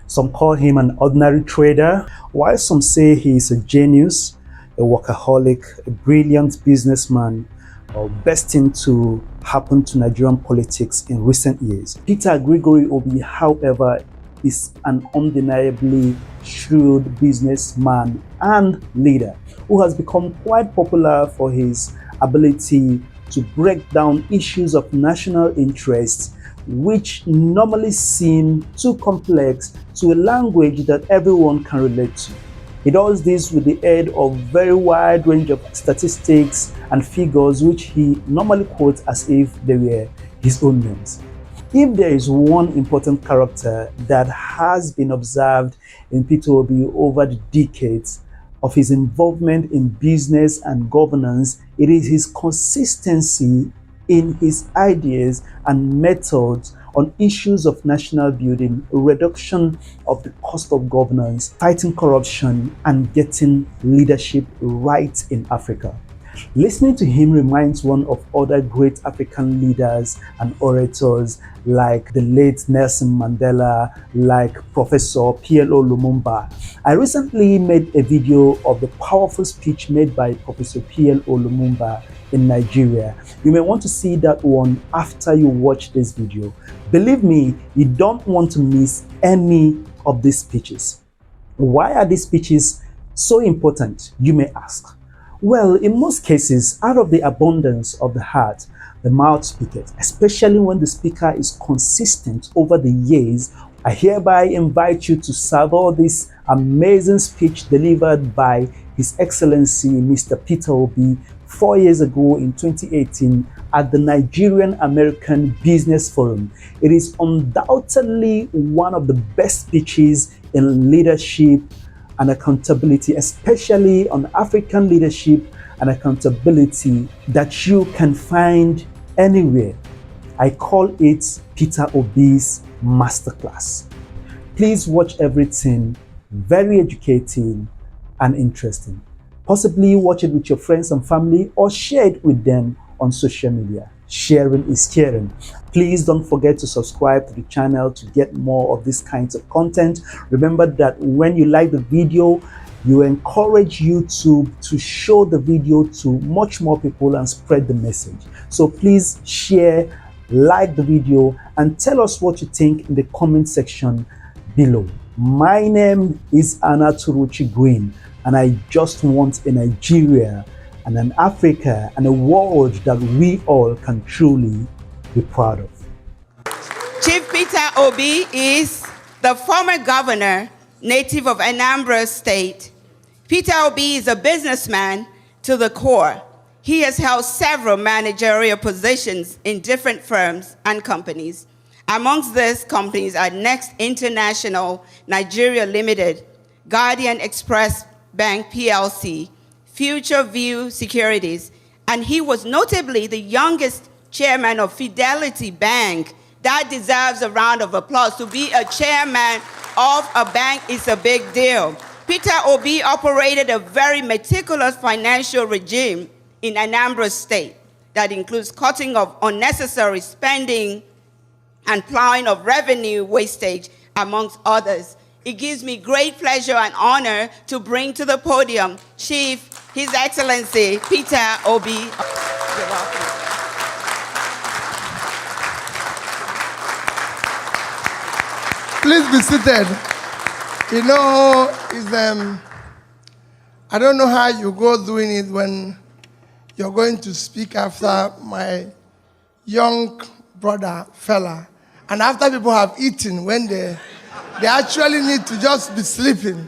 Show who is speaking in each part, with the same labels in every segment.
Speaker 1: Some call him an ordinary trader, while some say he is a genius, a workaholic, a brilliant businessman, or best thing to happen to Nigerian politics in recent years. Peter Gregory Obi, however, is an undeniably shrewd businessman and leader who has become quite popular for his ability to break down issues of national interest which normally seem too complex to a language that everyone can relate to. He does this with the aid of very wide range of statistics and figures which he normally quotes as if they were his own names. If there is one important character that has been observed in Peter Obi over the decades of his involvement in business and governance, it is his consistency in his ideas and methods on issues of national building, reduction of the cost of governance, fighting corruption, and getting leadership right in Africa. Listening to him reminds one of other great African leaders and orators like the late Nelson Mandela, like Professor PLO Lumumba. I recently made a video of the powerful speech made by Professor PLO Lumumba in Nigeria. You may want to see that one after you watch this video. Believe me, you don't want to miss any of these speeches. Why are these speeches so important, you may ask? Well, in most cases, out of the abundance of the heart, the mouth speaketh, especially when the speaker is consistent over the years. I hereby invite you to savor this amazing speech delivered by His Excellency Mr. Peter Obi 4 years ago in 2018 at the Nigerian American Business Forum. It is undoubtedly one of the best speeches in leadership and accountability, especially on African leadership and accountability, that you can find anywhere. I call it Peter Obi's MasterClass. Please watch everything, very educating and interesting. Possibly watch it with your friends and family or share it with them on social media. Sharing is caring. Please don't forget to subscribe to the channel to get more of these kinds of content. Remember that when you like the video, you encourage YouTube to show the video to much more people and spread the message. So please share, like the video, and tell us what you think in the comment section below. My name is Anaturuchi Green, and I just want a Nigeria and an Africa and a world that we all can truly be proud of.
Speaker 2: Chief Peter Obi is the former governor, native of Anambra State. Peter Obi is a businessman to the core. He has held several managerial positions in different firms and companies. Amongst these companies are Next International Nigeria Limited, Guardian Express Bank PLC, Future View Securities, and he was notably the youngest chairman of Fidelity Bank. That deserves a round of applause. To be a chairman of a bank is a big deal. Peter Obi operated a very meticulous financial regime in Anambra State that includes cutting of unnecessary spending and plowing of revenue wastage, amongst others. It gives me great pleasure and honor to bring to the podium Chief His Excellency Peter Obi. You're welcome.
Speaker 3: Please be seated. You know, I don't know how you go doing it when you're going to speak after my young brother fella, and after people have eaten, when they actually need to just be sleeping.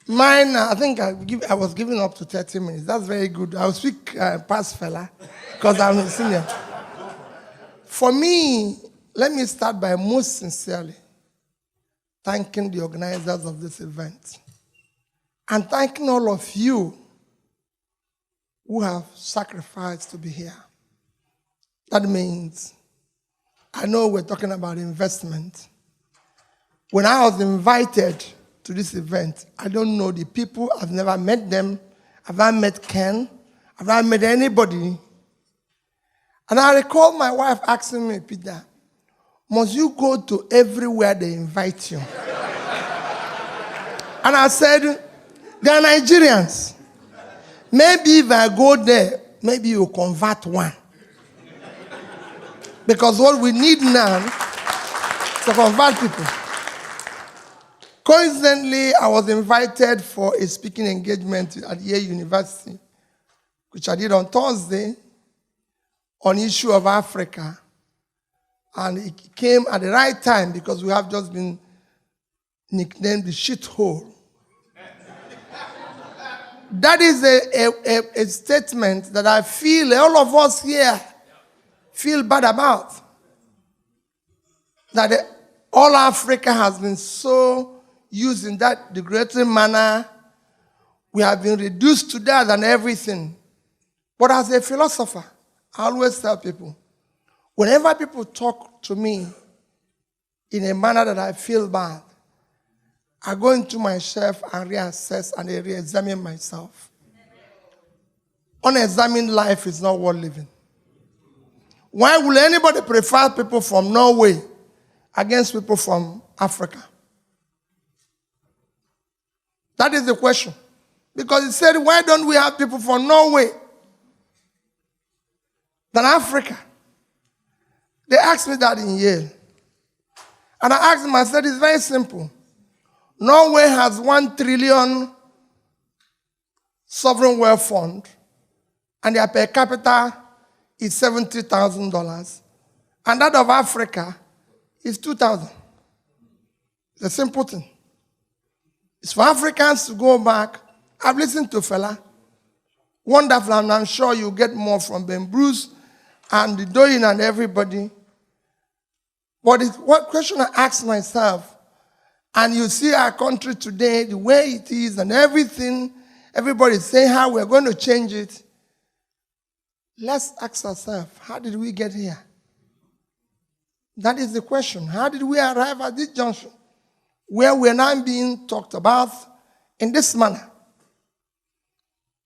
Speaker 3: Mine, I think I was given up to 30 minutes. That's very good. I'll speak past fella because I'm a senior. For me, let me start by most sincerely thanking the organizers of this event and thanking all of you who have sacrificed to be here. That means, I know we're talking about investment. When I was invited to this event, I don't know the people, I've never met them, I've not met Ken, I've not met anybody. And I recall my wife asking me, Peter, must you go to everywhere they invite you? And I said, they are Nigerians. Maybe if I go there, maybe you convert one. Because what we need now is to convert people. Coincidentally, I was invited for a speaking engagement at Yale University, which I did on Thursday, on issue of Africa. And it came at the right time because we have just been nicknamed the shithole. That is a statement that I feel all of us here feel bad about. That all Africa has been so used in that degrading manner. We have been reduced to that and everything. But as a philosopher, I always tell people, whenever people talk to me in a manner that I feel bad, I go into myself and reassess and re-examine myself. Unexamined life is not worth living. Why will anybody prefer people from Norway against people from Africa? That is the question. Because he said, why don't we have people from Norway than Africa? They asked me that in Yale. And I asked them, I said, it's very simple. Norway has 1 trillion sovereign wealth fund, and their per capita is $70,000. And that of Africa is 2,000. It's a simple thing. It's for Africans to go back. I've listened to Fela. Wonderful, and I'm sure you'll get more from Ben Bruce and the Doyin and everybody. But it's what question I ask myself, and you see our country today, the way it is and everything, everybody's saying how we're going to change it. Let's ask ourselves, how did we get here? That is the question. How did we arrive at this junction where we're now being talked about in this manner?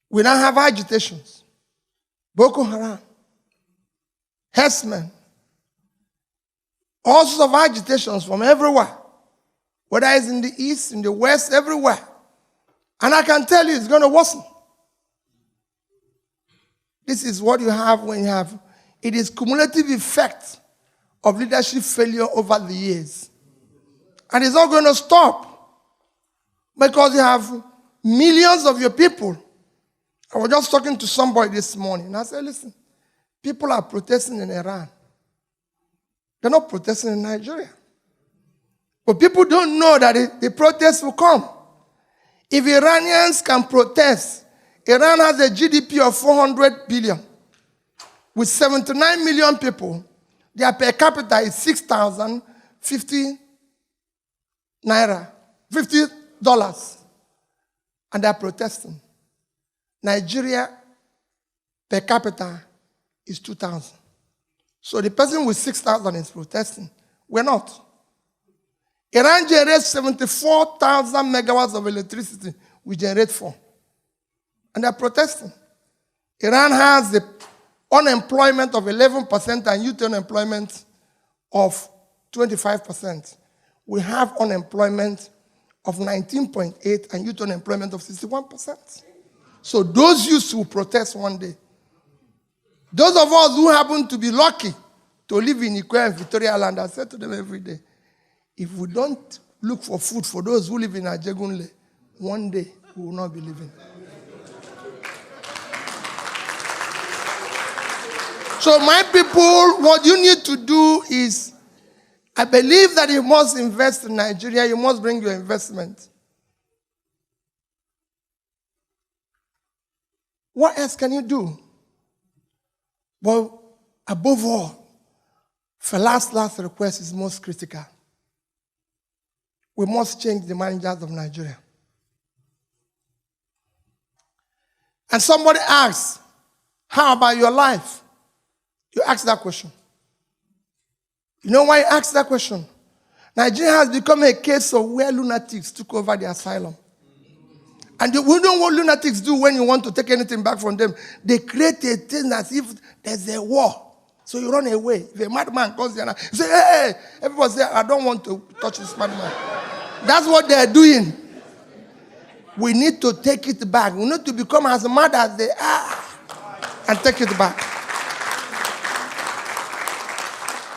Speaker 3: We now have agitations. Boko Haram, herdsmen, all sorts of agitations from everywhere, whether it's in the east, in the west, everywhere. And I can tell you it's going to worsen. This is what you have when you have, it is cumulative effect of leadership failure over the years. And it's not going to stop because you have millions of your people. I was just talking to somebody this morning, and I said, listen, people are protesting in Iran. They're not protesting in Nigeria. But people don't know that the protests will come. If Iranians can protest, Iran has a GDP of 400 billion. With 79 million people, their per capita is 6,050 naira, $50. And they're protesting. Nigeria per capita is 2,000. So the person with 6,000 is protesting. We're not. Iran generates 74,000 megawatts of electricity. We generate 4. And they're protesting. Iran has the unemployment of 11% and youth unemployment of 25%. We have unemployment of 19.8 and youth unemployment of 61%. So those youths will protest one day. Those of us who happen to be lucky to live in Ikwe and Victoria Land, I say to them every day, if we don't look for food for those who live in Ajegunle, one day we will not be living. So my people, what you need to do is, I believe that you must invest in Nigeria, you must bring your investment. What else can you do? But above all, Fela's last request is most critical. We must change the managers of Nigeria. And somebody asks, how about your life? You ask that question. You know why you ask that question? Nigeria has become a case of where lunatics took over the asylum. And we know what lunatics do when you want to take anything back from them. They create a thing as if there's a war. So you run away. If a madman comes here, you say, hey, everybody say, I don't want to touch this madman. That's what they're doing. We need to take it back. We need to become as mad as they are and take it back.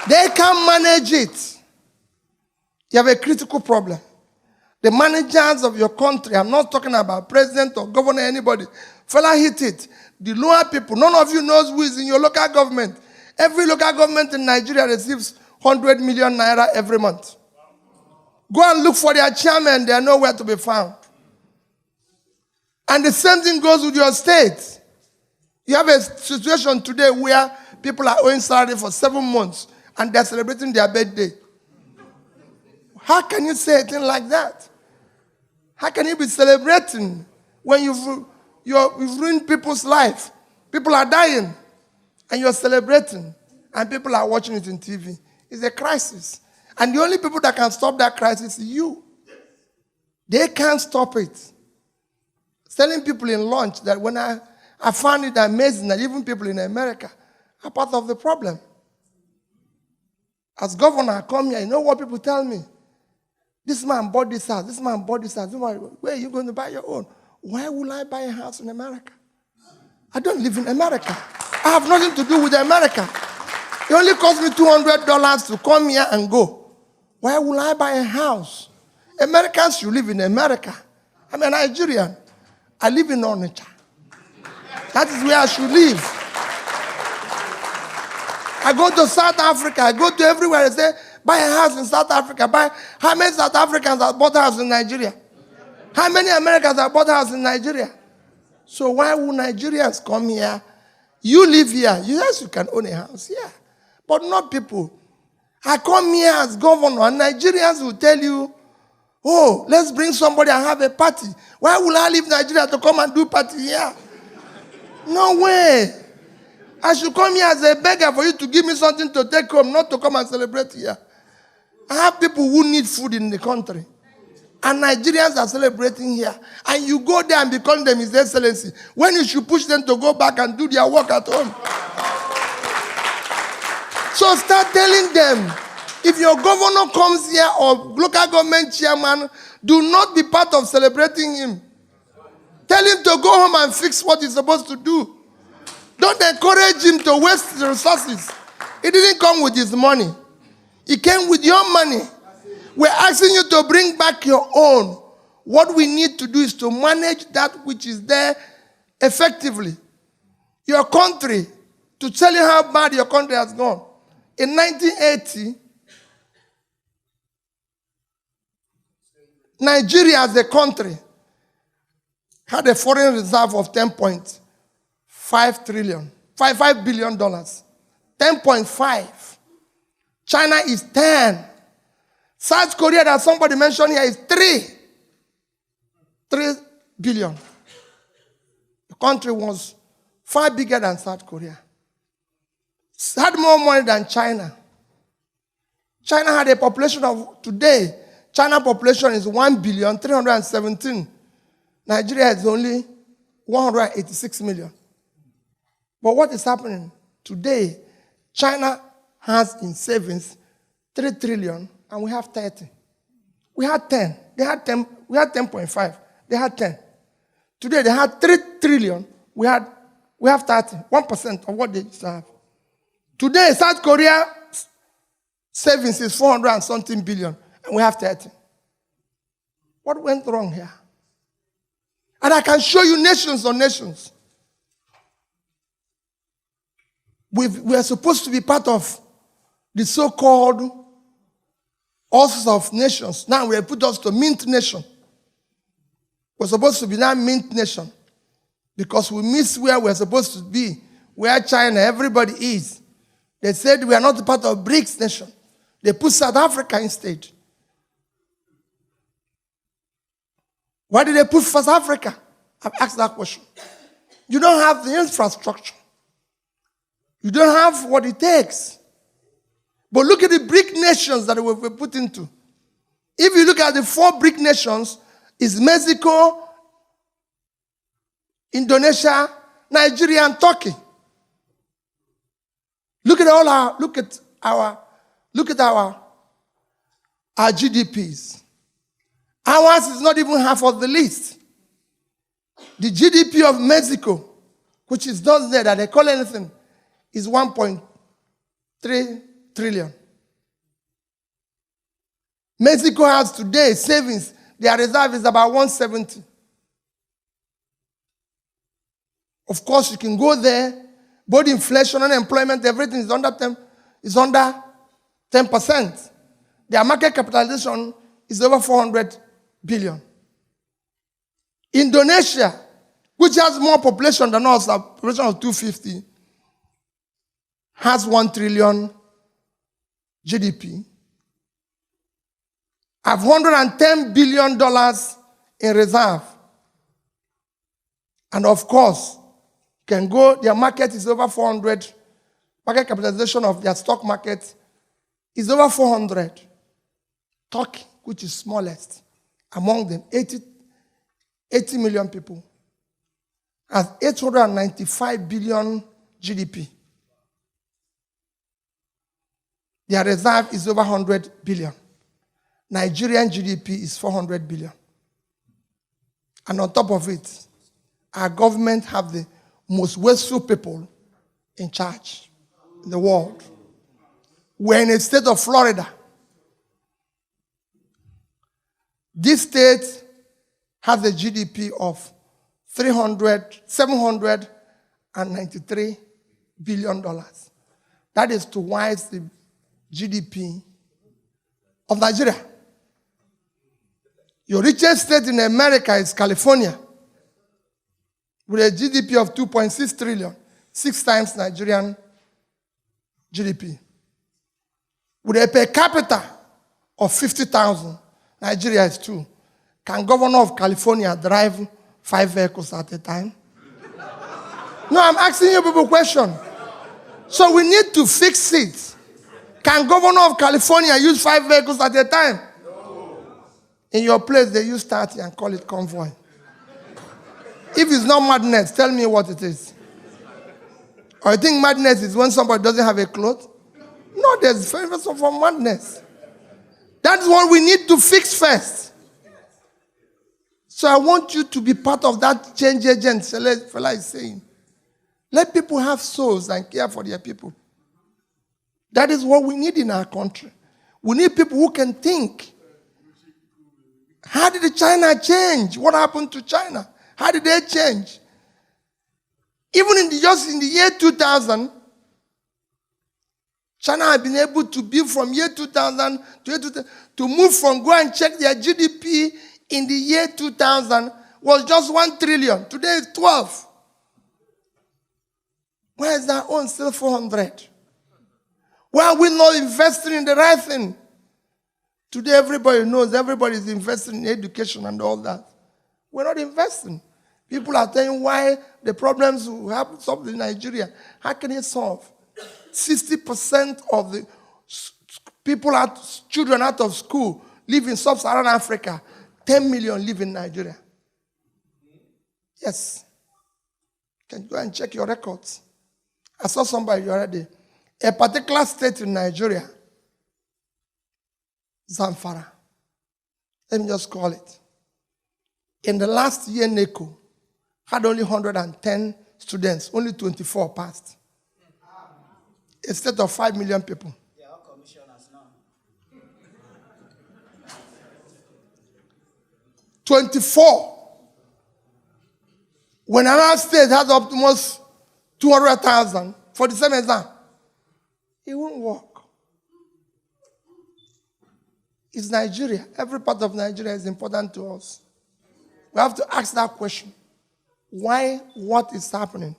Speaker 3: They can manage it. You have a critical problem. The managers of your country, I'm not talking about president or governor, anybody. Fella hit it. The lower people, none of you knows who is in your local government. Every local government in Nigeria receives 100 million naira every month. Go and look for their chairman, they are nowhere to be found. And the same thing goes with your state. You have a situation today where people are owing salary for 7 months and they're celebrating their birthday. How can you say a thing like that? How can you be celebrating when you've ruined people's life? People are dying and you're celebrating and people are watching it on TV. It's a crisis. And the only people that can stop that crisis is you. They can't stop it. Telling people in lunch that when I found it amazing that even people in America are part of the problem. As governor, I come here, you know what people tell me? This man bought this house, this man bought this house. Where are you going to buy your own? Why will I buy a house in America? I don't live in America. I have nothing to do with America. It only cost me $200 to come here and go. Why will I buy a house? Americans should live in America. I'm a Nigerian. I live in Onitsha. That is where I should live. I go to South Africa. I go to everywhere. I say, buy a house in South Africa. How many South Africans have bought a house in Nigeria? How many Americans have bought a house in Nigeria? So why would Nigerians come here? You live here. Yes, you can own a house here. But not people. I come here as governor and Nigerians will tell you, oh, let's bring somebody and have a party. Why will I leave Nigeria to come and do party here? No way. I should come here as a beggar for you to give me something to take home, not to come and celebrate here. I have people who need food in the country. And Nigerians are celebrating here. And you go there and become them His Excellency. When you should push them to go back and do their work at home. So start telling them, if your governor comes here or local government chairman, do not be part of celebrating him. Tell him to go home and fix what he's supposed to do. Don't encourage him to waste the resources. He didn't come with his money. He came with your money. We're asking you to bring back your own. What we need to do is to manage that which is there effectively. Your country, to tell you how bad your country has gone. In 1980, Nigeria as a country had a foreign reserve of $10.5 billion. 10.5. China is 10. South Korea that somebody mentioned here is 3 billion. The country was far bigger than South Korea. Had more money than China. China had a population of, today, China population is 1,317,000,000. Nigeria is only 186 million. But what is happening? Today, China has in savings 3 trillion and we have 30. We had 10. They had 10. We had 10.5. They had 10. Today they had 3 trillion. We have 30. 1% of what they used to have. Today, South Korea savings is 400 and something billion, and we have 30. What went wrong here? And I can show you nations on nations. We are supposed to be part of the so-called all of nations. Now we have put us to mint nation. We're supposed to be now mint nation because we miss where we're supposed to be, where China, everybody is. They said we are not part of BRICS nation. They put South Africa instead. Why did they put South Africa? I've asked that question. You don't have the infrastructure. You don't have what it takes. But look at the BRIC nations that we were put into. If you look at the 4 BRIC nations, it's Mexico, Indonesia, Nigeria, and Turkey. Look at our GDPs. Ours is not even half of the list. The GDP of Mexico, which is not there, that they call anything, is 1.3 trillion. Mexico has today savings. Their reserve is about 170. Of course, you can go there. Both inflation, unemployment, everything is under 10%. Their market capitalization is over 400 billion. Indonesia, which has more population than us, a population of 250, has 1 trillion GDP, have $110 billion in reserve. And of course, can go, their market is over 400. Market capitalization of their stock market is over 400. Turkey, which is smallest among them, 80 million people, has 895 billion GDP. Their reserve is over 100 billion. Nigerian GDP is 400 billion. And on top of it, our government have the most wasteful people in charge in the world. We're in the state of Florida. This state has a GDP of $793 billion. That is twice the GDP of Nigeria. Your richest state in America is California, with a GDP of 2.6 trillion, 6 times Nigerian GDP. With a per capita of 50,000, Nigeria is 2. Can governor of California drive 5 vehicles at a time? No, I'm asking you people a question. So we need to fix it. Can governor of California use 5 vehicles at a time? No. In your place, they use 30 and call it convoy. If it's not madness, tell me what it is. Or you think madness is when somebody doesn't have a cloth? No, there's first of all madness. That's what we need to fix first. So I want you to be part of that change agent fella is saying. Let people have souls and care for their people. That is what we need in our country. We need people who can think. How did China change? What happened to China? How did they change? Even just in the year 2000, China had been able to build from year 2000 to year 2000, to move from, go and check their GDP in the year 2000 was just 1 trillion. Today it's 12. Why is our own still 400? Why are we not investing in the right thing? Today everybody knows, everybody is investing in education and all that. We're not investing. People are telling why the problems will happen in Nigeria. How can it solve? 60% of the people, children out of school, live in sub-Saharan Africa. 10 million live in Nigeria. Yes. You can go and check your records. I saw somebody the other day. A particular state in Nigeria, Zamfara. Let me just call it. In the last year, NECO had only 110 students. Only 24 passed. A state of 5 million people.
Speaker 4: They are all commissioners now.
Speaker 3: 24. When another state has almost 200,000 for the same exam, it won't work. It's Nigeria. Every part of Nigeria is important to us. We have to ask that question. Why? What is happening?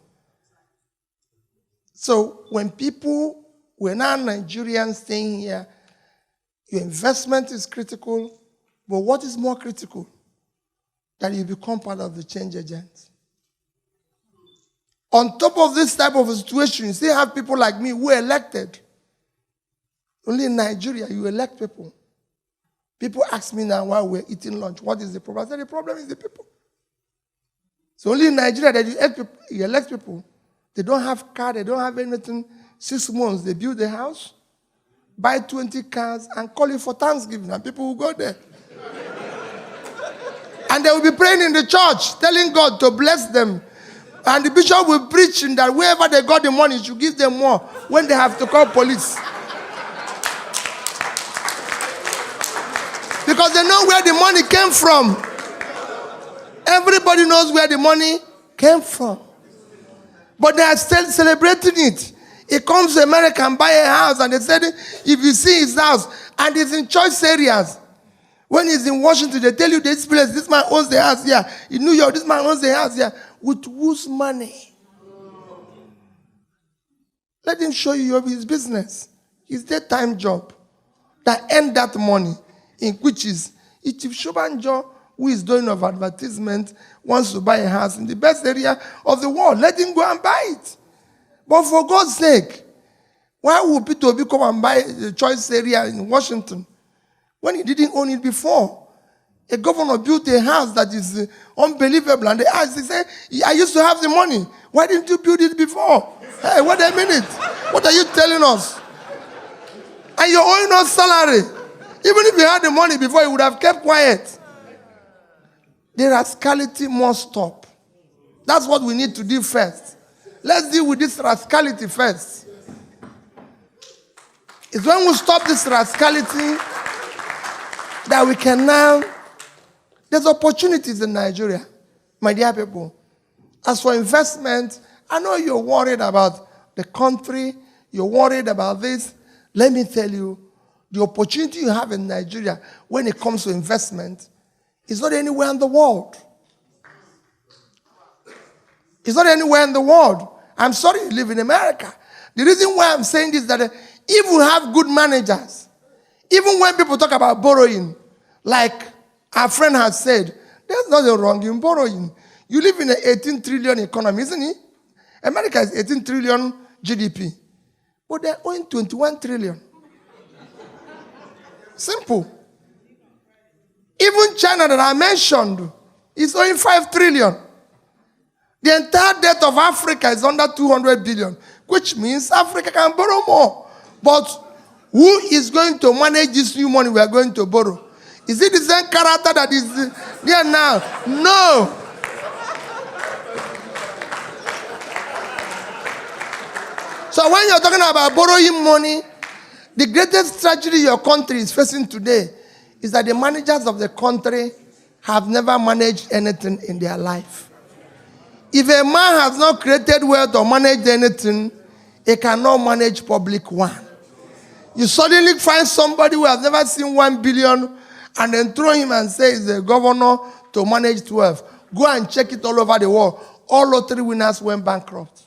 Speaker 3: So when we're not Nigerians staying here, your investment is critical, but what is more critical? That you become part of the change agent. On top of this type of situation, you still have people like me who are elected. Only in Nigeria, you elect people. People ask me now while we're eating lunch, what is the problem? I said, the problem is the people. So only in Nigeria that you elect people. They don't have car, they don't have anything. 6 months, they build a house, buy 20 cars, and call it for Thanksgiving, and people will go there. And they will be praying in the church, telling God to bless them. And the bishop will preach that wherever they got the money, should give them more when they have to call police. Because they know where the money came from. Everybody knows where the money came from. But they are still celebrating it. He comes to America and buy a house, and they said, if you see his house, and it's in choice areas. When he's in Washington, they tell you this place, this man owns the house here. In New York, this man owns the house here. With whose money? Let him show you his business. His daytime job. That earn that money. In which is, if Shobanjo, who is doing of advertisement, wants to buy a house in the best area of the world, let him go and buy it. But for God's sake, why would Peter Obi come and buy the choice area in Washington when he didn't own it before? A governor built a house that is unbelievable, and they asked, he said, I used to have the money. Why didn't you build it before? Hey, wait a minute. What are you telling us? And you're owing us salary. Even if you had the money before, you would have kept quiet. The rascality must stop. That's what we need to do first. Let's deal with this rascality first. It's when we stop this rascality that we can now... There's opportunities in Nigeria, my dear people. As for investment, I know you're worried about the country. You're worried about this. Let me tell you, the opportunity you have in Nigeria when it comes to investment is not anywhere in the world. It's not anywhere in the world. I'm sorry you live in America. The reason why I'm saying this is that if we have good managers, even when people talk about borrowing, like our friend has said, there's nothing wrong in borrowing. You live in an 18 trillion economy, isn't it? America is 18 trillion GDP. But they're owing 21 trillion. Simple. Even China that I mentioned is owing 5 trillion. The entire debt of Africa is under 200 billion, which means Africa can borrow more. But who is going to manage this new money we are going to borrow? Is it the same character that is there now? No. So when you're talking about borrowing money, the greatest tragedy your country is facing today is that the managers of the country have never managed anything in their life. If a man has not created wealth or managed anything, he cannot manage public one. You suddenly find somebody who has never seen 1 billion and then throw him and say he's the governor to manage 12. Go and check it all over the world. All lottery winners went bankrupt.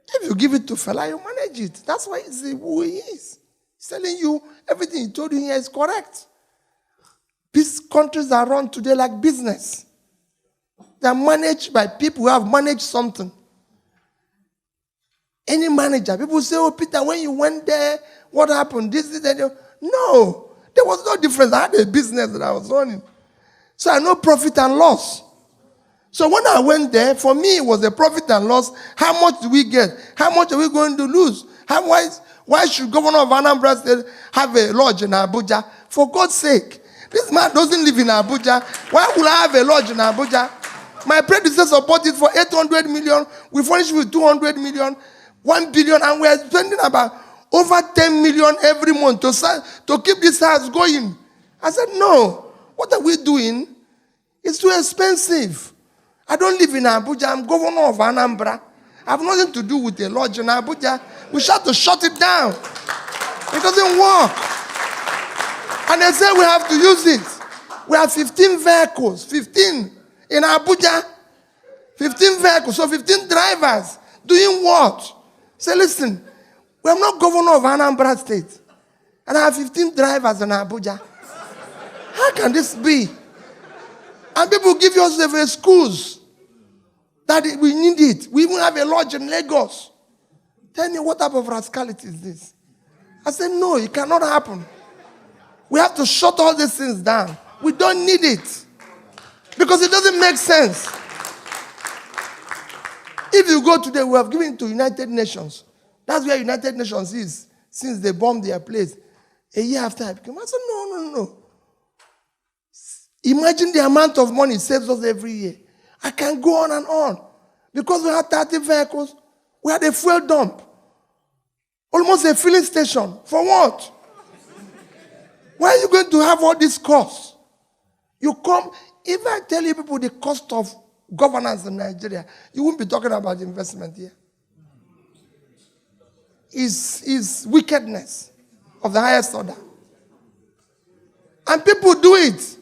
Speaker 3: If you give it to fella, you manage it. That's why he's who he is. He's telling you everything he told you here is correct. These countries are run today like business. They are managed by people who have managed something. Any manager, people say, oh, Peter, when you went there, what happened? This, that. No, there was no difference. I had a business that I was running. So I know profit and loss. So when I went there, for me, it was a profit and loss. How much do we get? How much are we going to lose? Why should Governor of Anambra State have a lodge in Abuja? For God's sake. This man doesn't live in Abuja. Why would I have a lodge in Abuja? My predecessor bought it for 800 million. We furnished with 200 million, 1 billion, and we're spending about over 10 million every month to keep this house going. I said, no. What are we doing? It's too expensive. I don't live in Abuja. I'm governor of Anambra. I have nothing to do with a lodge in Abuja. We have to shut it down. It doesn't work. And they say we have to use it. We have 15 vehicles. 15 in Abuja. 15 vehicles. So 15 drivers. Doing what? Say, listen, we're not governor of Anambra State. And I have 15 drivers in Abuja. How can this be? And people give us the schools that we need it. We even have a lodge in Lagos. Tell me, what type of rascality is this? I said, no, it cannot happen. We have to shut all these things down. We don't need it. Because it doesn't make sense. If you go today, we have given it to United Nations. That's where United Nations is since they bombed their place. A year after I became, I said, no. Imagine the amount of money it saves us every year. I can go on and on. Because we had 30 vehicles, we had a fuel dump. Almost a filling station. For what? Why are you going to have all these costs? You come, if I tell you people the cost of governance in Nigeria, you won't be talking about investment here. Is wickedness of the highest order. And people do it.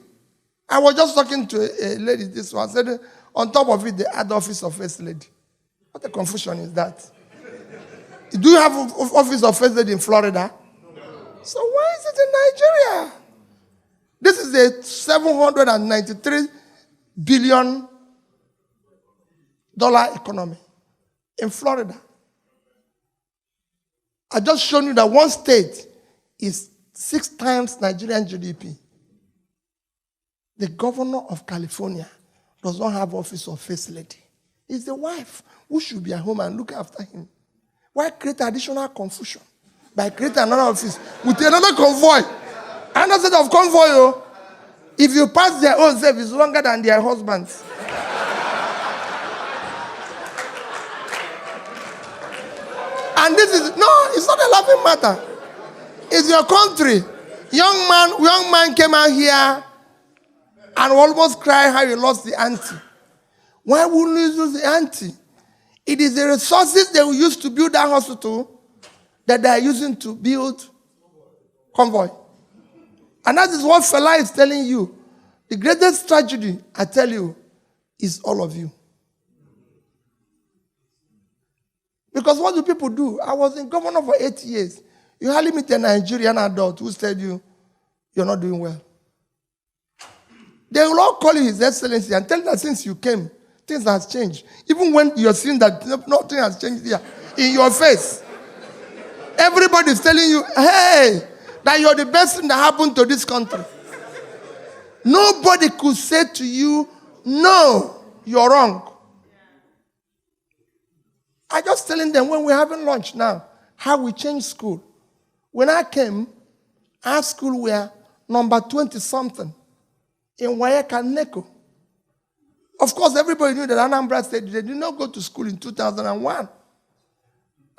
Speaker 3: I was just talking to a lady this one. I said, on top of it, they add the office of first lady. What a confusion is that? Do you have office of first lady in Florida? So why is it in Nigeria? This is a $793 billion economy in Florida. I just shown you that one state is 6 times Nigerian GDP. The governor of California does not have office of first lady. It's the wife who should be at home and look after him. Why create additional confusion by creating another office with another convoy? Another set of convoy, if you pass their own self, it's longer than their husbands. And this is, no, it's not a laughing matter. It's your country. Young man came out here and almost cried how he lost the auntie. Why wouldn't you lose the auntie? It is the resources they will use to build that hospital that they are using to build convoy. And that is what Fela is telling you. The greatest tragedy, I tell you, is all of you. Because what do people do? I was in governor for 8 years. You hardly meet a Nigerian adult who said you're not doing well. They will all call you His Excellency and tell you that since you came, things have changed. Even when you're seeing that nothing has changed here, in your face. Everybody is telling you, hey, that you're the best thing that happened to this country. Nobody could say to you, no, you're wrong. I just telling them when we're having lunch now, how we changed school. When I came, our school were number 20-something in Wayeka and Neko. Of course, everybody knew that Anambra State, they did not go to school in 2001.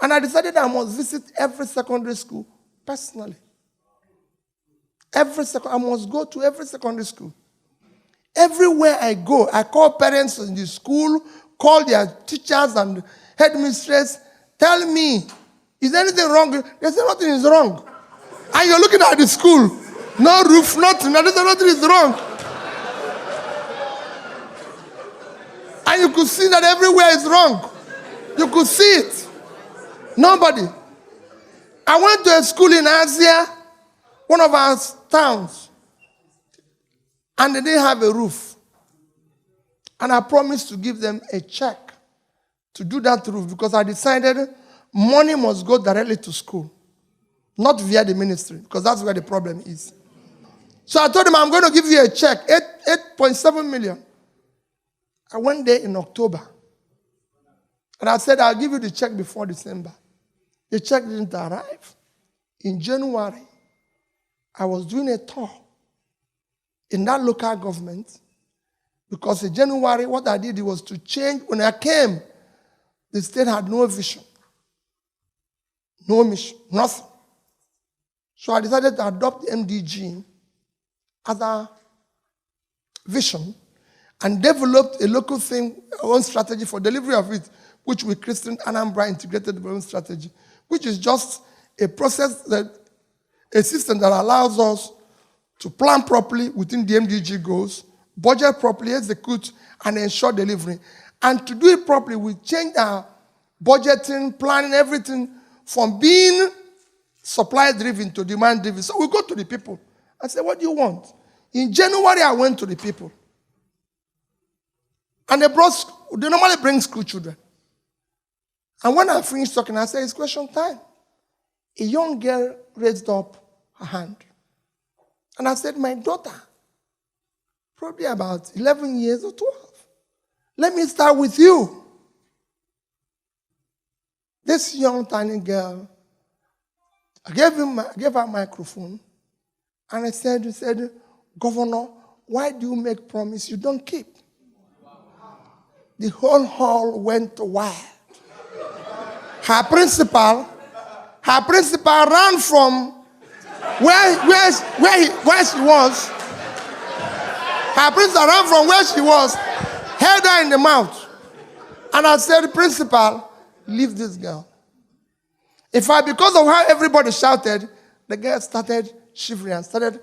Speaker 3: And I decided I must visit every secondary school personally. I must go to every secondary school. Everywhere I go, I call parents in the school, call their teachers and headmistress, tell me, is anything wrong? They say nothing is wrong. And you're looking at the school, no roof, nothing. They say nothing is wrong. And you could see that everywhere is wrong. You could see it. Nobody. I went to a school in Asia, one of our towns, and they didn't have a roof. And I promised to give them a check to do that roof because I decided money must go directly to school, not via the ministry, because that's where the problem is. So I told them, I'm going to give you a check, 8.7 million. I went there in October. And I said, I'll give you the check before December. The check didn't arrive. In January, I was doing a tour in that local government because in January, what I did was to change. When I came, the state had no vision, no mission, nothing. So I decided to adopt MDG as a vision and developed a local thing, our own strategy for delivery of it, which we christened Anambra Integrated Development Strategy, which is just a process, a system that allows us to plan properly within the MDG goals, budget properly, execute, and ensure delivery. And to do it properly, we change our budgeting, planning, everything from being supply-driven to demand-driven. So we go to the people and say, what do you want? In January, I went to the people. And they normally bring school children. And when I finished talking, I said, it's question time. A young girl raised up her hand. And I said, my daughter, probably about 11 years or 12. Let me start with you. This young, tiny girl, I gave her a microphone, and I said, Governor, why do you make promise you don't keep? The whole hall went wild. Her principal ran from where she was. Her principal ran from where she was, held her in the mouth. And I said, Principal, leave this girl. Because of how everybody shouted, the girl started shivering and started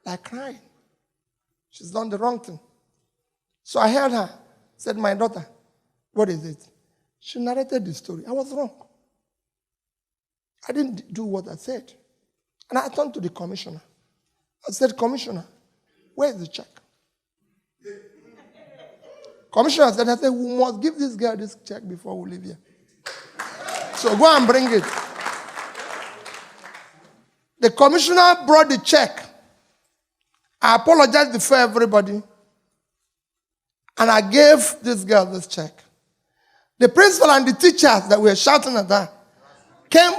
Speaker 3: like crying. She's done the wrong thing. So I held her, said, my daughter, what is it? She narrated the story. I was wrong. I didn't do what I said. And I turned to the commissioner. I said, Commissioner, where is the check? Commissioner said, we must give this girl this check before we leave here. So go and bring it. The commissioner brought the check. I apologized before everybody. And I gave this girl this check. The principal and the teachers that were shouting at her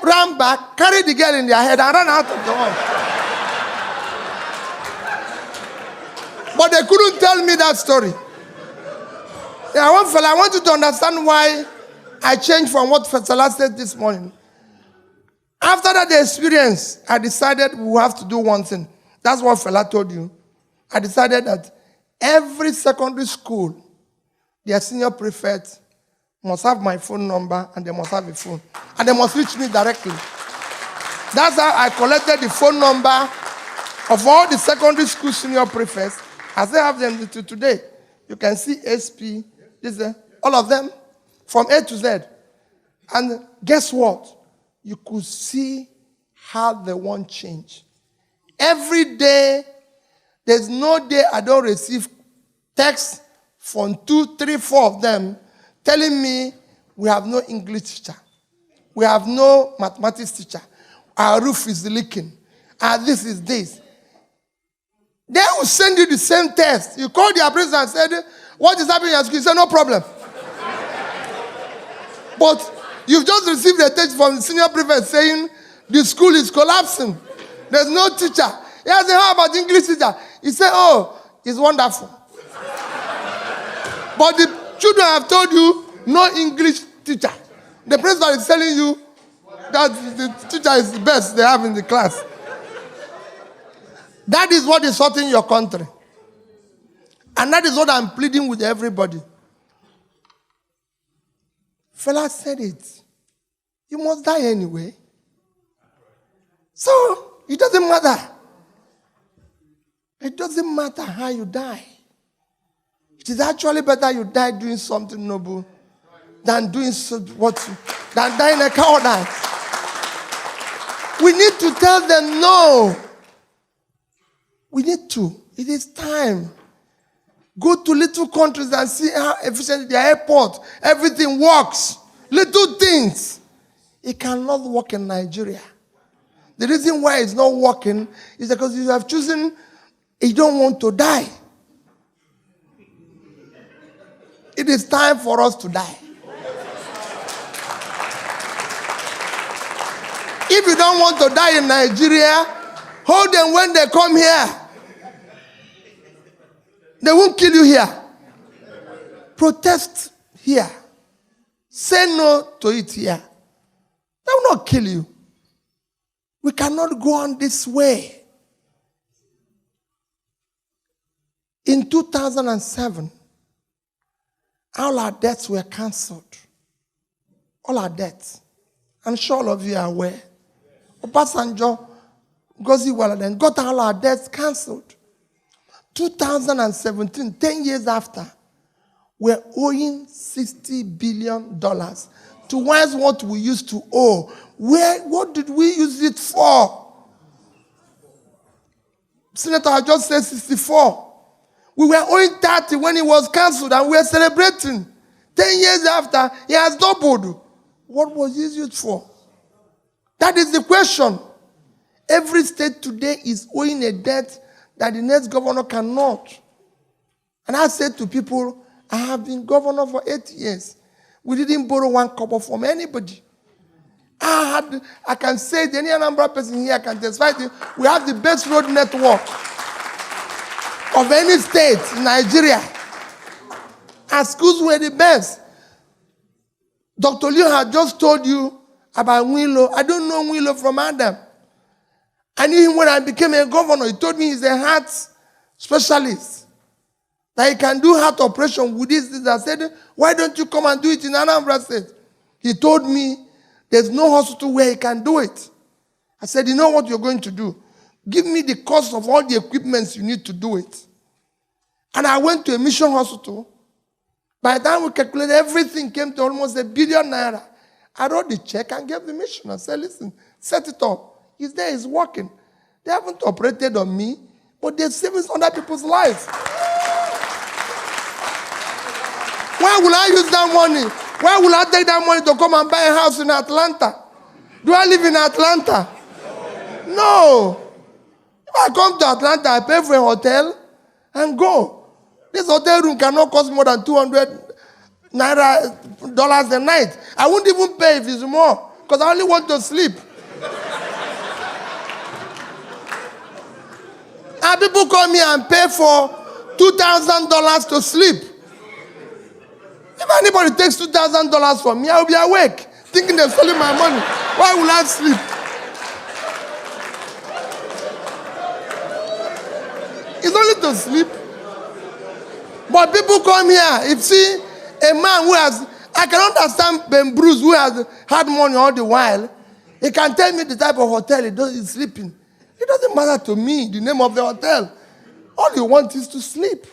Speaker 3: ran back, carried the girl in their head, and ran out of the hall. But they couldn't tell me that story. Yeah, one fella, I want you to understand why I changed from what Fela said this morning. After that experience, I decided we have to do one thing. That's what Fela told you. I decided that every secondary school, their senior prefect must have my phone number, and they must have a phone. And they must reach me directly. That's how I collected the phone number of all the secondary school senior prefects. As I have them to today. You can see SP, all of them, from A to Z. And guess what? You could see how they want change. Every day, there's no day I don't receive texts from 2, 3, 4 of them telling me we have no English teacher. We have no mathematics teacher. Our roof is leaking. This is this. They will send you the same test. You call their principal and said, what is happening at school? You say, no problem. But you've just received a text from the senior prefect saying the school is collapsing. There's no teacher. He said, how about the English teacher? He said, oh, it's wonderful. But the children have told you, no English teacher. The principal is telling you that the teacher is the best they have in the class. That is what is hurting your country. And that is what I'm pleading with everybody. Fela said it. You must die anyway. So, it doesn't matter. It doesn't matter how you die. It is actually better you die doing something noble than doing than dying a coward. We need to tell them no. We need to. It is time. Go to little countries and see how efficient their airport, everything works. Little things. It cannot work in Nigeria. The reason why it's not working is because you have chosen, you don't want to die. It is time for us to die. If you don't want to die in Nigeria, hold them when they come here. They won't kill you here. Protest here. Say no to it here. They will not kill you. We cannot go on this way. In 2007, all our debts were cancelled. All our debts. I'm sure all of you are aware. Obasanjo, Ngozi Welah got all our debts cancelled. 2017, 10 years after, we're owing $60 billion towards what we used to owe. What did we use it for? Senator, I just said 64. We were owing 30 when it was cancelled, and we are celebrating. 10 years after, it has doubled. What was it used for? That is the question. Every state today is owing a debt that the next governor cannot. And I said to people, I have been governor for 8 years. We didn't borrow one kobo from anybody. I can say it, any Anambra person here can testify to, we have the best road network of any state in Nigeria. Our schools were the best. Dr. Liu had just told you about Wilo. I don't know Wilo from Adam. I knew him when I became a governor. He told me he's a heart specialist, that he can do heart operation with this. I said, why don't you come and do it in Anambra State? He told me, there's no hospital where he can do it. I said, you know what you're going to do? Give me the cost of all the equipments you need to do it. And I went to a mission hospital. By the time we calculated, everything came to almost ₦1 billion. I wrote the check and gave the mission. I said, listen, set it up. He's there, he's working. They haven't operated on me, but they're saving other people's lives. Why will I use that money? Why will I take that money to come and buy a house in Atlanta? Do I live in Atlanta? No. If I come to Atlanta, I pay for a hotel and go. This hotel room cannot cost more than $200 a night. I won't even pay if it's more, because I only want to sleep. And people come here and pay for $2,000 to sleep. If anybody takes $2,000 from me, I will be awake, thinking they're stealing my money. Why will I sleep? It's only to sleep. But people come here, if see a man who has, I can understand Ben Bruce, who has had money all the while, he can tell me the type of hotel he's sleeping. It doesn't matter to me, the name of the hotel. All you want is to sleep.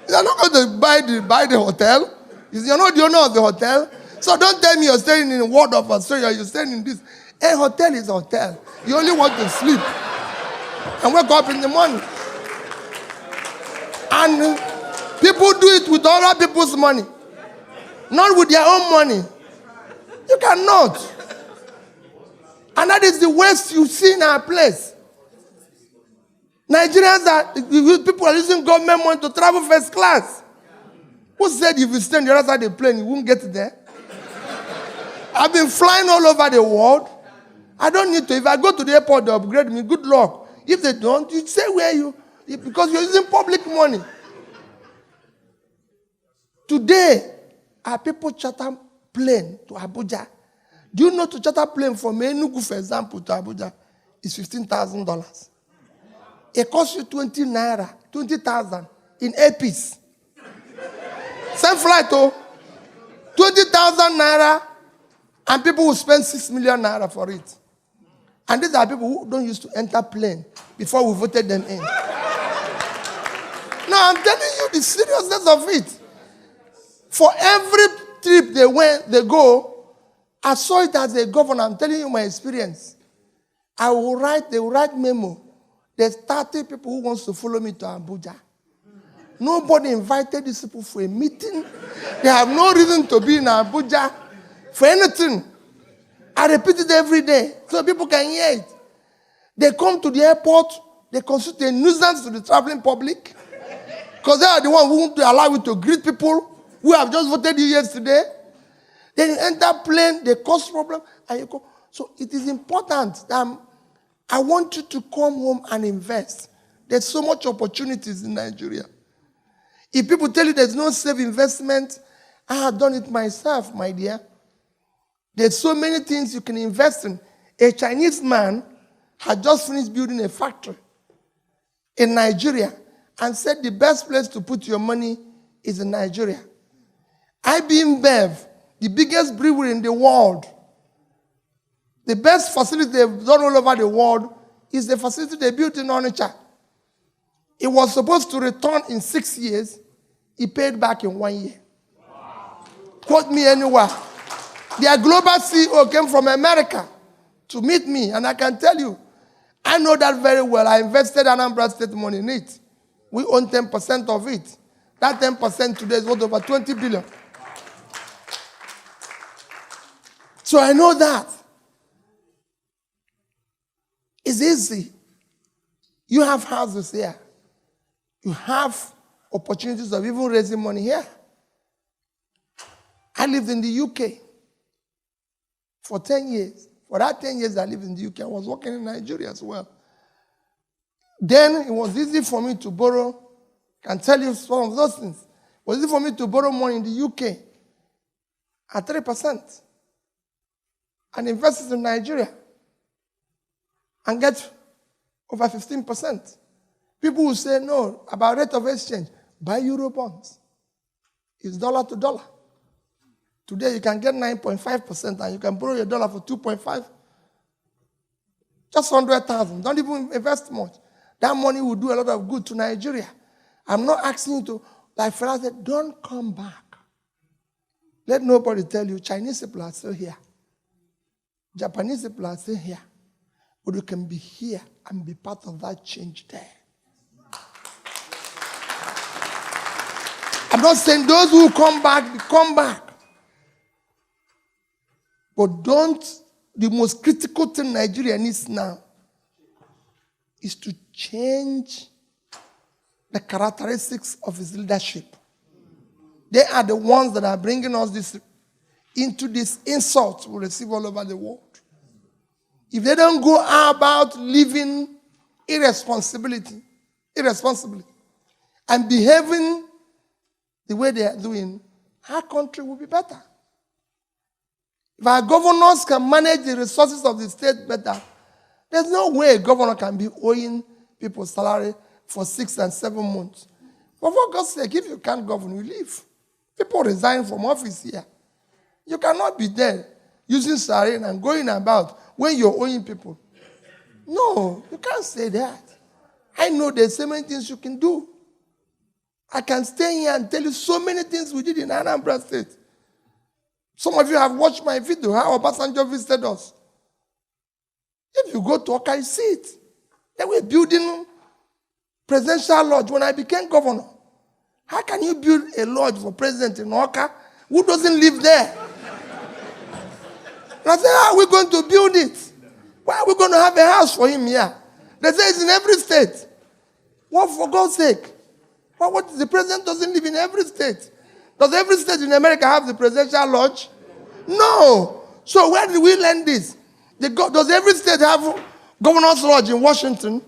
Speaker 3: You're not going to buy the hotel. You're not the owner of the hotel. So don't tell me you're staying in Ward of Australia, you're staying in this. A hotel is a hotel. You only want to sleep and wake up in the morning. And people do it with other people's money, not with their own money. You cannot. And that is the waste you see in our place. Nigerians people are using government money to travel first class. Who said if you stay on the other side of the plane, you won't get there? I've been flying all over the world. I don't need to. If I go to the airport, they upgrade me. Good luck. If they don't, you say because you're using public money. Today, our people charter plane to Abuja. Do you know to charter plane from Enugu, for example, to Abuja is $15,000? It costs you 20,000 in a piece. Same flight, 20,000 naira, and people will spend 6 million naira for it. And these are people who don't used to enter plane before we voted them in. No, I'm telling you the seriousness of it. For every trip they go, I saw it as a governor. I'm telling you my experience. They will write memo. There's 30 people who wants to follow me to Abuja. Nobody invited these people for a meeting. They have no reason to be in Abuja for anything. I repeat it every day so people can hear it. They come to the airport, they constitute a nuisance to the traveling public because they are the ones who won't allow you to greet people who have just voted you yesterday. Then you enter plane, they cause problem, and you go. So it is important that I want you to come home and invest. There's so much opportunities in Nigeria. If people tell you there's no safe investment, I have done it myself, my dear. There's so many things you can invest in. A Chinese man had just finished building a factory in Nigeria and said the best place to put your money is in Nigeria. NABF, the biggest brewery in the world, the best facility they've done all over the world is the facility they built in Onitsha. It was supposed to return in 6 years. He paid back in 1 year. Wow. Quote me anywhere. Their global CEO came from America to meet me, and I can tell you, I know that very well. I invested Anambra State money in it. We own 10% of it. That 10% today is worth over 20 billion. So I know that. It's easy. You have houses here. You have opportunities of even raising money here. I lived in the UK. for 10 years. For that 10 years I lived in the UK, I was working in Nigeria as well. Then it was easy for me to borrow. I can tell you some of those things. It was easy for me to borrow money in the UK at 3% and invest it in Nigeria and get over 15%. People will say, no, about rate of exchange, buy euro bonds. It's dollar to dollar. Today you can get 9.5% and you can borrow your dollar for 2.5. Just 100,000. Don't even invest much. That money will do a lot of good to Nigeria. I'm not asking you to, like Farah said, don't come back. Let nobody tell you Chinese people are still here. Japanese people are still here. But you can be here and be part of that change there. I'm not saying those who come back. But the most critical thing Nigeria needs now is to change the characteristics of his leadership. They are the ones that are bringing us into this insult we receive all over the world. If they don't go about living irresponsibly and behaving the way they are doing, our country will be better. If our governors can manage the resources of the state better, there's no way a governor can be owing people salary for 6 and 7 months. But for God's sake, if you can't govern, you leave. People resign from office here. You cannot be there using siren and going about when you're owing people. No, you can't say that. I know there's so many things you can do. I can stay here and tell you so many things we did in Anambra State. Some of you have watched my video, how Obasanjo visited us. If you go to Oka, you see it. They were building presidential lodge when I became governor. How can you build a lodge for president in Oka who doesn't live there? And I said, how are we going to build it? Why are we going to have a house for him here? They say it's in every state. What, for God's sake? What the president doesn't live in every state. Does every state in America have the presidential lodge? No. So where did we learn this? Does every state have governor's lodge in Washington?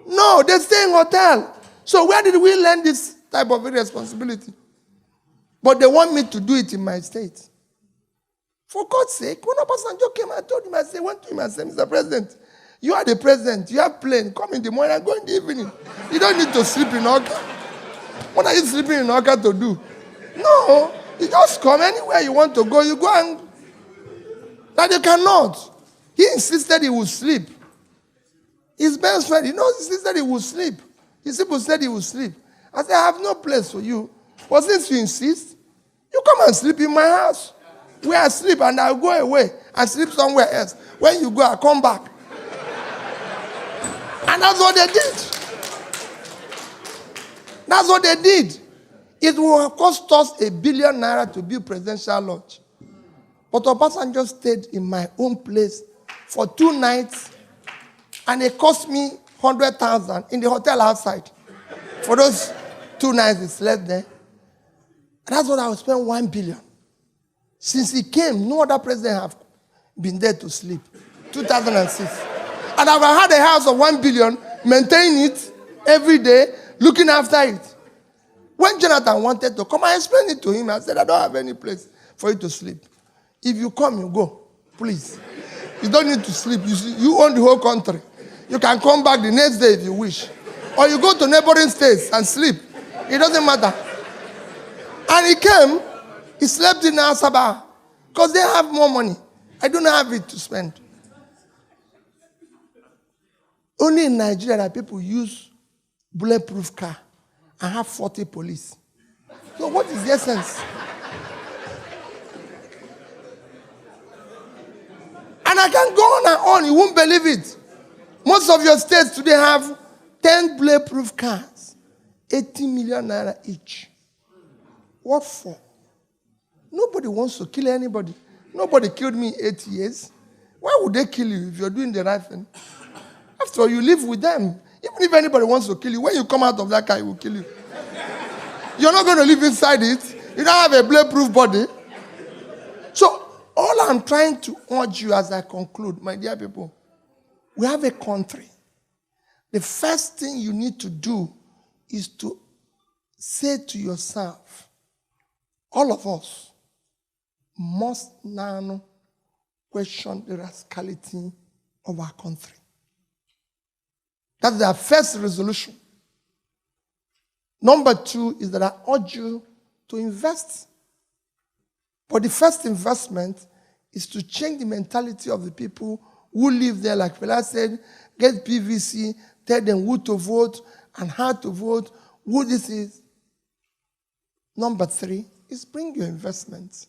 Speaker 3: No, they stay in hotel. So where did we learn this type of irresponsibility? But they want me to do it in my state. For God's sake, when Obasanjo came, I told him, I went to him and said, Mr. President, you are the president. You have plane. Come in the morning and go in the evening. You don't need to sleep in Oka. What are you sleeping in Oka to do? No, you just come anywhere you want to go. You go and... That you cannot. He insisted he would sleep. His best friend, he insisted he would sleep. His people said he would sleep. I said, I have no place for you. But since you insist, you come and sleep in my house. Where I sleep and I'll go away and sleep somewhere else. When you go, I'll come back. And that's what they did. That's what they did. It will have cost us ₦1 billion to build presidential lodge. But Obasanjo stayed in my own place for 2 nights, and it cost me 100,000 in the hotel outside. For those 2 nights he slept there. And that's what I would spend 1 billion. Since he came, no other president have been there to sleep. 2006. And I've had a house of 1 billion, maintaining it every day, looking after it. When Jonathan wanted to come, I explained it to him. I said, I don't have any place for you to sleep. If you come, you go. Please. You don't need to sleep. You own the whole country. You can come back the next day if you wish. Or you go to neighboring states and sleep. It doesn't matter. And he came. He slept in Asaba. Because they have more money. I don't have it to spend. Only in Nigeria that people use bulletproof car and have 40 police. So what is the essence? And I can go on and on. You won't believe it. Most of your states today have 10 bulletproof cars. 80 million naira each. What for? Nobody wants to kill anybody. Nobody killed me 8 years. Why would they kill you if you're doing the right thing? After all, you live with them. Even if anybody wants to kill you, when you come out of that car, he will kill you. You're not going to live inside it. You don't have a bulletproof body. So all What I'm trying to urge you as I conclude, my dear people, we have a country. The first thing you need to do is to say to yourself, all of us must now question the rascality of our country. That's our first resolution. Number 2 is that I urge you to invest. But the first investment is to change the mentality of the people who live there. Like Fela said, get PVC, tell them who to vote and how to vote, who this is. Number 3 is bring your investments.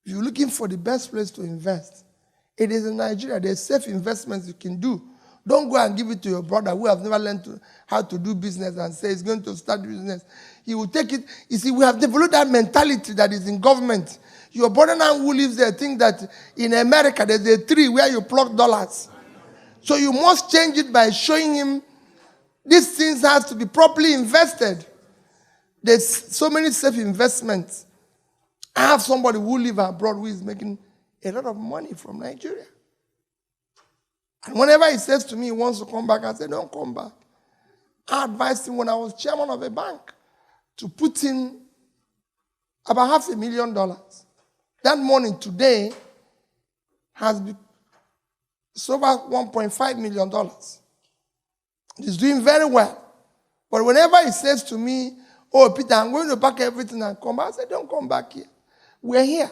Speaker 3: If you're looking for the best place to invest, it is in Nigeria. There's safe investments you can do. Don't go and give it to your brother who have never learned how to do business and say he's going to start business. He will take it. You see, we have developed that mentality that is in government. Your brother now who lives there think that in America there's a tree where you pluck dollars. So you must change it by showing him these things has to be properly invested. There's so many safe investments. I have somebody who lives abroad who is making a lot of money from Nigeria. And whenever he says to me he wants to come back, I say, don't come back. I advised him when I was chairman of a bank to put in about $500,000. That money today has been over $1.5 million. He's doing very well. But whenever he says to me, oh, Peter, I'm going to pack everything and come back, I say, don't come back here. We're here.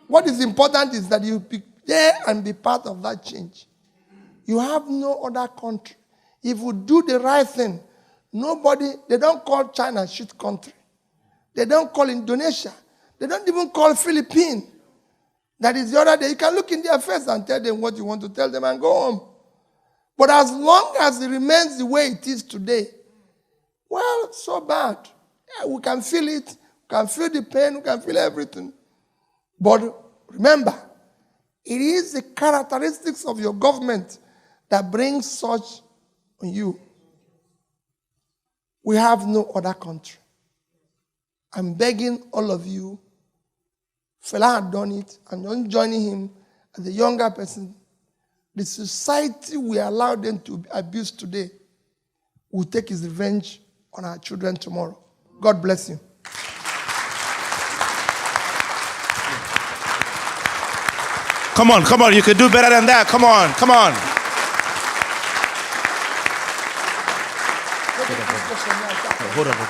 Speaker 3: What is important is that you be there and be part of that change. You have no other country. If you do the right thing, they don't call China shit country. They don't call Indonesia. They don't even call Philippines. That is the other day. You can look in their face and tell them what you want to tell them and go home. But as long as it remains the way it is today, well, so bad. Yeah, we can feel it. We can feel the pain. We can feel everything. But remember, it is the characteristics of your government that brings such on you. We have no other country. I'm begging all of you, Fela had done it, and I'm joining him as a younger person. The society we allow them to abuse today will take his revenge on our children tomorrow. God bless you.
Speaker 4: Come on, you can do better than that. Come on. Hold on.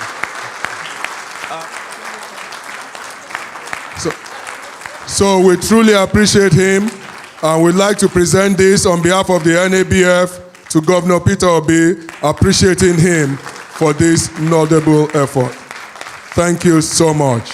Speaker 5: So we truly appreciate him, and we'd like to present this on behalf of the NABF to Governor Peter Obi, appreciating him for this notable effort. Thank you so much.